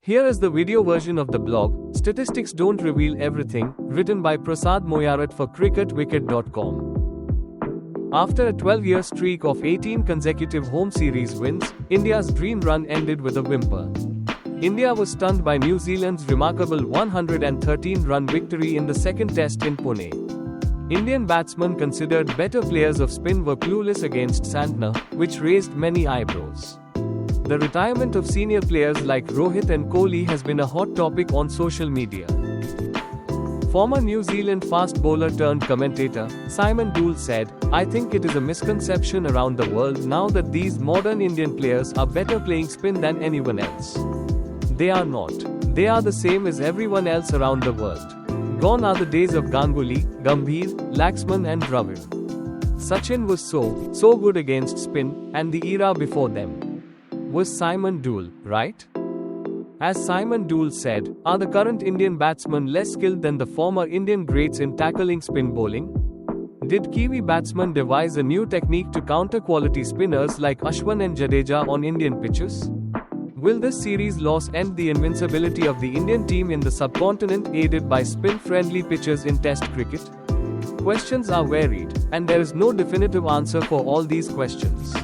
Here is the video version of the blog, Statistics Don't Reveal Everything, written by Prasad Moyarat for cricketwicket.com. After a 12-year streak of 18 consecutive home series wins, India's dream run ended with a whimper. India was stunned by New Zealand's remarkable 113-run victory in the second test in Pune. Indian batsmen considered better players of spin were clueless against Santner, which raised many eyebrows. The retirement of senior players like Rohit and Kohli has been a hot topic on social media. Former New Zealand fast bowler turned commentator, Simon Doull said, "I think it is a misconception around the world now that these modern Indian players are better playing spin than anyone else. They are not. They are the same as everyone else around the world. Gone are the days of Ganguly, Gambhir, Laxman and Dravid. Sachin was so good against spin, and the era before them." Was Simon Doull right? As Simon Doull said, are the current Indian batsmen less skilled than the former Indian greats in tackling spin bowling? Did Kiwi batsmen devise a new technique to counter quality spinners like Ashwin and Jadeja on Indian pitches? Will this series loss end the invincibility of the Indian team in the subcontinent aided by spin-friendly pitches in Test cricket? Questions are varied, and there is no definitive answer for all these questions.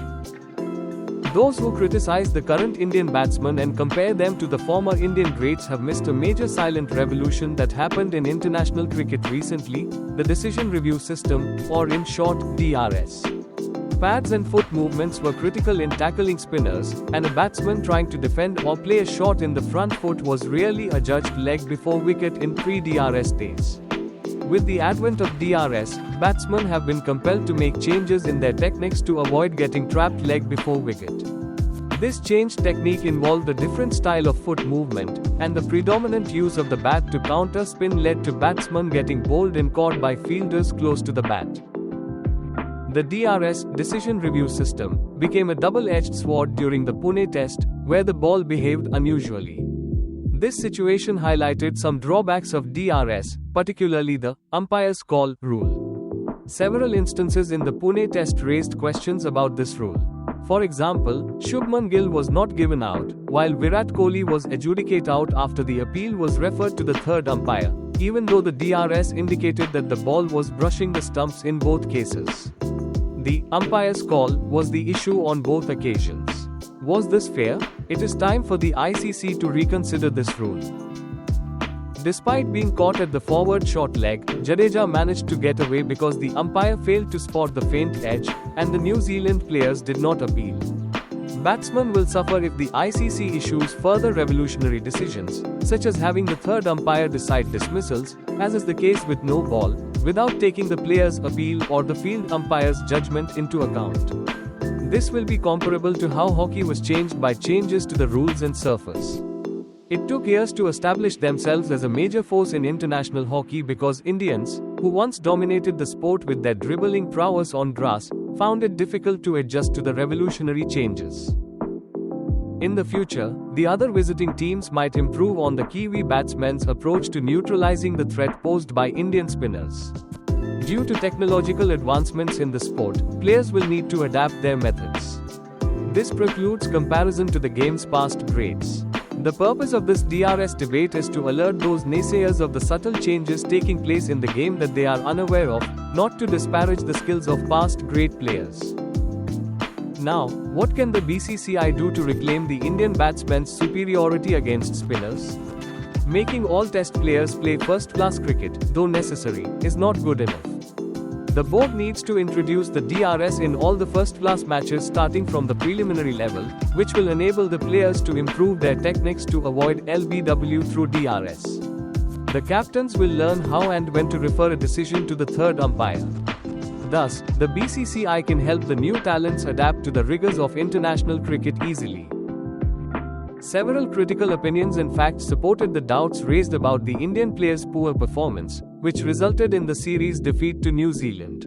Those who criticize the current Indian batsmen and compare them to the former Indian greats have missed a major silent revolution that happened in international cricket recently, the decision review system, or in short, DRS. Pads and foot movements were critical in tackling spinners, and a batsman trying to defend or play a shot in the front foot was rarely adjudged leg before wicket in pre-DRS days. With the advent of DRS, batsmen have been compelled to make changes in their techniques to avoid getting trapped leg before wicket. This changed technique involved a different style of foot movement, and the predominant use of the bat to counter spin led to batsmen getting bowled and caught by fielders close to the bat. The DRS, decision review system, became a double-edged sword during the Pune test, where the ball behaved unusually. This situation highlighted some drawbacks of DRS, particularly the umpire's call rule. Several instances in the Pune test raised questions about this rule. For example, Shubman Gill was not given out, while Virat Kohli was adjudicated out after the appeal was referred to the third umpire, even though the DRS indicated that the ball was brushing the stumps in both cases. The umpire's call was the issue on both occasions. Was this fair? It is time for the ICC to reconsider this rule. Despite being caught at the forward short leg, Jadeja managed to get away because the umpire failed to spot the faint edge, and the New Zealand players did not appeal. Batsmen will suffer if the ICC issues further revolutionary decisions, such as having the third umpire decide dismissals, as is the case with no ball, without taking the player's appeal or the field umpire's judgment into account. This will be comparable to how hockey was changed by changes to the rules and surface. It took years to establish themselves as a major force in international hockey because Indians, who once dominated the sport with their dribbling prowess on grass, found it difficult to adjust to the revolutionary changes. In the future, the other visiting teams might improve on the Kiwi batsmen's approach to neutralizing the threat posed by Indian spinners. Due to technological advancements in the sport, players will need to adapt their methods. This precludes comparison to the game's past greats. The purpose of this DRS debate is to alert those naysayers of the subtle changes taking place in the game that they are unaware of, not to disparage the skills of past great players. Now, what can the BCCI do to reclaim the Indian batsmen's superiority against spinners? Making all test players play first-class cricket, though necessary, is not good enough. The board needs to introduce the DRS in all the first-class matches starting from the preliminary level, which will enable the players to improve their techniques to avoid LBW through DRS. The captains will learn how and when to refer a decision to the third umpire. Thus, the BCCI can help the new talents adapt to the rigors of international cricket easily. Several critical opinions and facts supported the doubts raised about the Indian players' poor performance, which resulted in the series' defeat to New Zealand.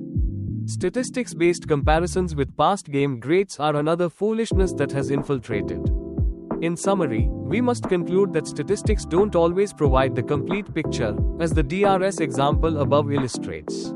Statistics-based comparisons with past game greats are another foolishness that has infiltrated. In summary, we must conclude that statistics don't always provide the complete picture, as the DRS example above illustrates.